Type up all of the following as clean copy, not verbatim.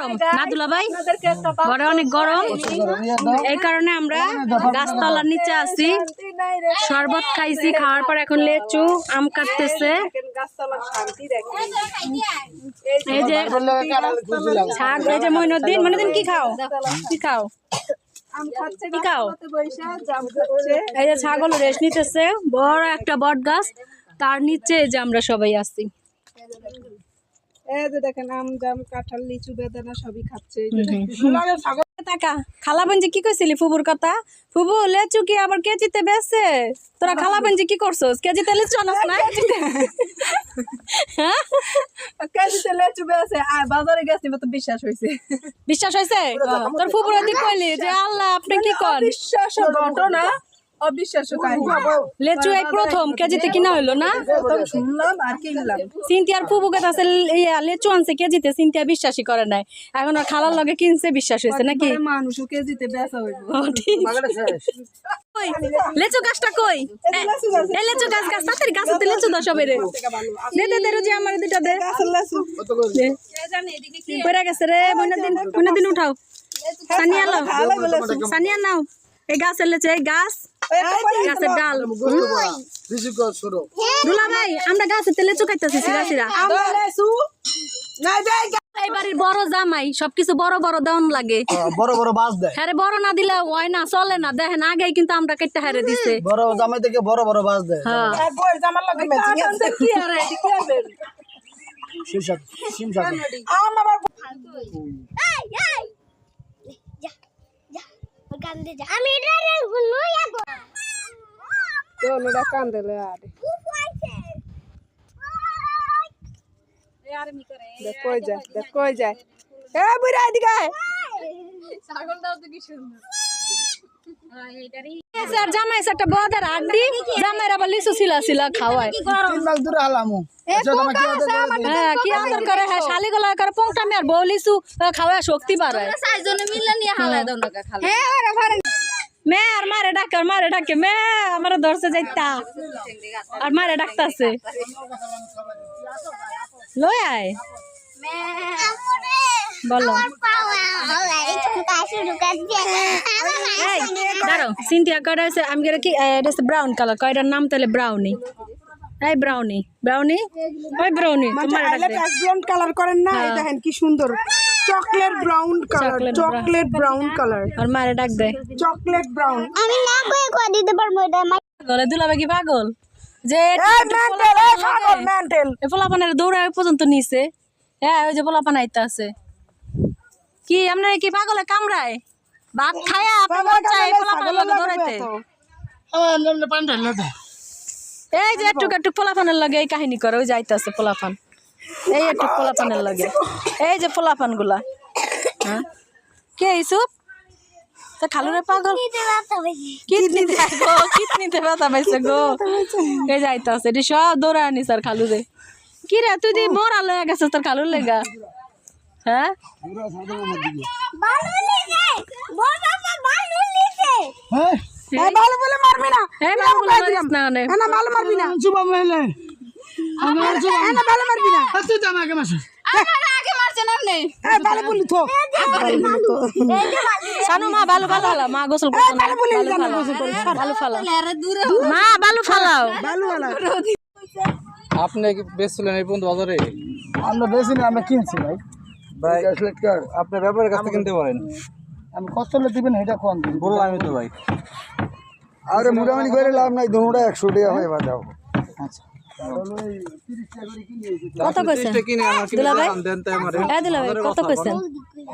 গরম না দুলা ভাই, ঘরে অনেক গরম, এই কারণে আমরা গাছতলার নিচে আছি। শরবত খাইছি, খাওয়ার পর এখন লেচু আম কাটতেছে। এই যে শাক, এই যে মইনুদ্দিন, মইনুদ্দিন কি খাও, কি খাও, কি খাও? এই যে ছাগল রেস্ট নিতেছে, বড় একটা বট গাছ, তার নিচে যে আমরা সবাই আছি। এই যে দেখেন আম, জাম, কাঁঠাল, লিচু, বেদানা সবই খাচ্ছে। খালা বঞ্জি কি কইছিলি ফুবুর কথা? ফুবু লেচু কি আবার কেজিতে বেচে? তোরা খালা বঞ্জি কি করছস? কেজিতে লিচু আনস না? কেজিতে লেচু বেচে আর বাজারে গেছি তো বিশ্বাস হইছে। বিশ্বাস হইছে? তোর ফুবুর দি কইলি যে আল্লাহ আপনি কি করেন? বিশ্বাস ঘটনা, অবিশ্বাস্য কাহিনী। লেচু এই প্রথম কেজিতে কিনা হইলো না? শুনলাম আর কিনলাম। সিনথিয়ার ফুবুকে কাছে লেচু আনছে কেজিতে, সিনথিয়া বিশ্বাসই করে নাই। এখন আর খালার লগে কিনছে, বিশ্বাস হইছে নাকি? মানুষও কেজিতে বেচা হইব। লেচু গাছটা কই? এই লেচু গাছ, গাছ তাড়াতাড়ি গাছতে লেচু দাও সবাই রে। দে দে দে রুজি আমার দুইটা দে। কইরা গেছে রে, মইনুদ্দিন উঠাও। সানিয়া নাও, সানিয়া নাও। এই গাছের লেচু, এই গাছ, গাছের ডাল। দুলা ভাই আমরা গাছের লেচু খাইতেছি সিরাসিরা। এই বাড়ির বড় জামাই, সবকিছু বড় বড় দেওয়ান লাগে, বড় বড় বাস দেয়। হ্যাঁ বড় না দিলে হয় না, চলে না। দেখেন আগেই কিন্তু আমরা কেটে হারে দিছে। বড় জামাই থেকে বড় বড় বাস দেয়। হ্যাঁ কি আর এটি কি হবে? কই যায় জামাই একটা বদার আড্ডি, জামাইর আবার লিচু সিলা সিলা খাওয়ায়। হ্যাঁ কি আদর করে, হ্যাঁ শালি গলা করে পোংটা মেয়ার বউ লিচু খাওয়া শক্তি বাড়ায়। মে আর মারে ডাকে, আর মারে ডাকে, মে আমার ধরছে যাইতা আর মারে ডাকতাছে, লই আয় বলো। দাঁড়াও, সিনথিয়া কয়টা আছে? আমি কি ব্রাউন কালার, কয়টার নাম তাহলে ব্রাউনি। এই ব্রাউনি, ব্রাউনি, ওই ব্রাউনি ব্রাউন কালার করেন না, এই দেখেন কি সুন্দর chocolate brown colour, chocolate brown colour. আর মারে ডাক দেয় চকলেট ব্রাউন। আমি না কই কই দিতে পারবো এটা। পাগল দুলা বাকি পাগল যে মেন্টাল পোলাপানের দৌড়ায় পর্যন্ত নিছে। হ্যাঁ ওই যে পোলাপান আইতা আছে। কি আপনার কি পাগলে কামড়ায়? ভাত খায়া আপনার চাই পোলাপানের লগে দৌড়াইতে। এই যে একটু একটু পোলাপানের লগে এই কাহিনী করে, ওই যাইতাছে পোলাপান, এই একটু পোলাপানের লগে, এই যে পোলাপান গুলা। হ্যাঁ কে ইসুপ তা খালুরে পাগল কিডনিতে ব্যথা পাইছে গো, এই যাইতাছে এটি সব দৌড়া আনিস আর খালুরে। কি রে তুই দিয়ে মরা লয়ে গেছিস তোর খালুর লেগা? হ্যাঁ ভালো বলে মারবি না, ভালো মারবি না, ভালো মারবি না। সানু মা বালু ফালাও, মা গোসল করছো না, বালু ফালাও মা, বালু ফালাও। আপনি কি বেচছিলেন এই পর্যন্ত বাজারে? আমরা বেশি না, আমরা কিনছি ভাই। ভাই আপনার ব্যাপারের কাছে কিনতে পারেন, আমি কষ্ট হলে দিবেন এটা কোন দিন বললাম আমি তো ভাই। আরে মোটামুটি করে লাভ নাই, দুটা 100 টাকা হয়ে বাজাও। আচ্ছা কত কইছেন দুলা ভাই? এই দুলা ভাই কত কইছেন?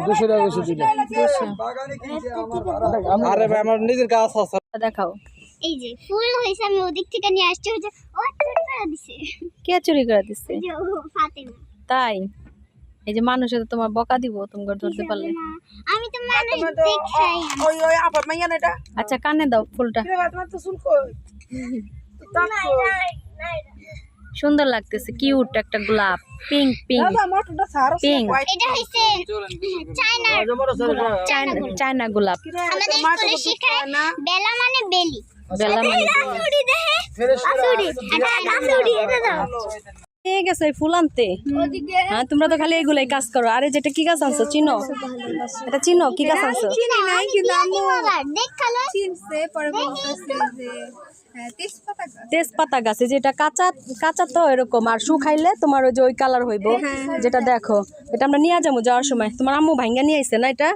200 টাকা বেশি দিলে। আরে ভাই আমার নিজের গাছ আছে। দেখাও এই যে ফুল হইছে, আমি ওদিক থেকে নিয়ে আসছি। ওই যে ও চুরি করে দিছে। কে চুরি করে দিছে? যে ও ফাতেমা। তাই এই যে মানুষে তো তোমার বকা দিব তোমার ধরতে পারলে। আমি তো মানুষ দেখাই। ওই ওই আপা মাইয়া না এটা। আচ্ছা কানে দাও ফুলটা, তোমার তো শুন কই সুন্দর লাগতেছে, কিউট একটা গোলাপ, পিঙ্ক পিঙ্ক পিঙ্ক, এটা হইছে চায়না গোলাপ। আমাদের স্কুলে শেখায় বেলা মানে বেলি, বেলা মানে আসুরি দেখে আসুরি, এটা আসুরি, এটা দাও। নিয়ে গেছে এই ফুল আনতে। হ্যাঁ তোমরা তো খালি এগুলাই কাজ করো। আরে যেটা কি গাছ আনছো চিনো? এটা চিনো কি গাছ আনছো? চিনি নাই কিন্তু আম্মু দেখ খালো চিনছে পরে বলতেছে যে তেজপাতা গাছ। তেজপাতা গাছে যেটা কাঁচা কাঁচা তো এরকম, আর শুকাইলে তোমার ওই যে ওই কালার হইব। যেটা দেখো এটা আমরা নিয়ে যাবো যাওয়ার সময়। তোমার আম্মু ভাঙ্গা নিয়ে আইছে না এটা?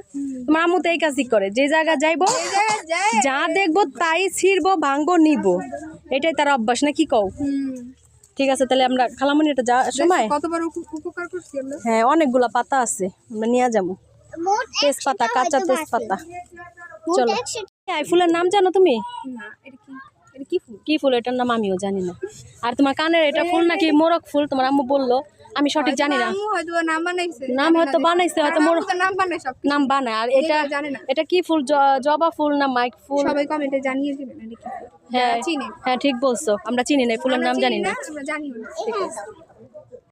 তোমার আম্মু তো এই কাজই করে, যে জায়গা যাইবো যা দেখবো তাই ছিড়বো ভাঙবো নিবো, এটাই তার অভ্যাস না কি কও? ঠিক আছে তাহলে আমরা খালামণি এটা যাওয়ার সময় কতবার উপকার করছি আমরা। হ্যাঁ অনেকগুলা পাতা আছে আমরা নিয়ে যাবো, মোট তেজপাতা কাঁচা তেজপাতা। মোট চলো 100 এই ফুলের নাম জানো তুমি? না এটা কি ফুল? কি ফুল এটার নাম আমিও জানি না। আর তোমার কানের এটা ফুল নাকি মোরগ ফুল? তোমার আম্মু বললো, আমি সঠিক জানি না। আম্মু হয়তো নাম বানাইছে। নাম হয়তো বানাইছে, হয়তো মোরগ নাম বানাই সব। নাম বানায়। আর এটা জানি না। এটা কি ফুল? জবা ফুল না মাইক ফুল? সবাই কমেন্টে জানিয়ে দিবেন এটা কি ফুল। হ্যাঁ চিনি। হ্যাঁ ঠিক বলছো, আমরা চিনি না, ফুলের নাম জানি না। আমরা জানিও না।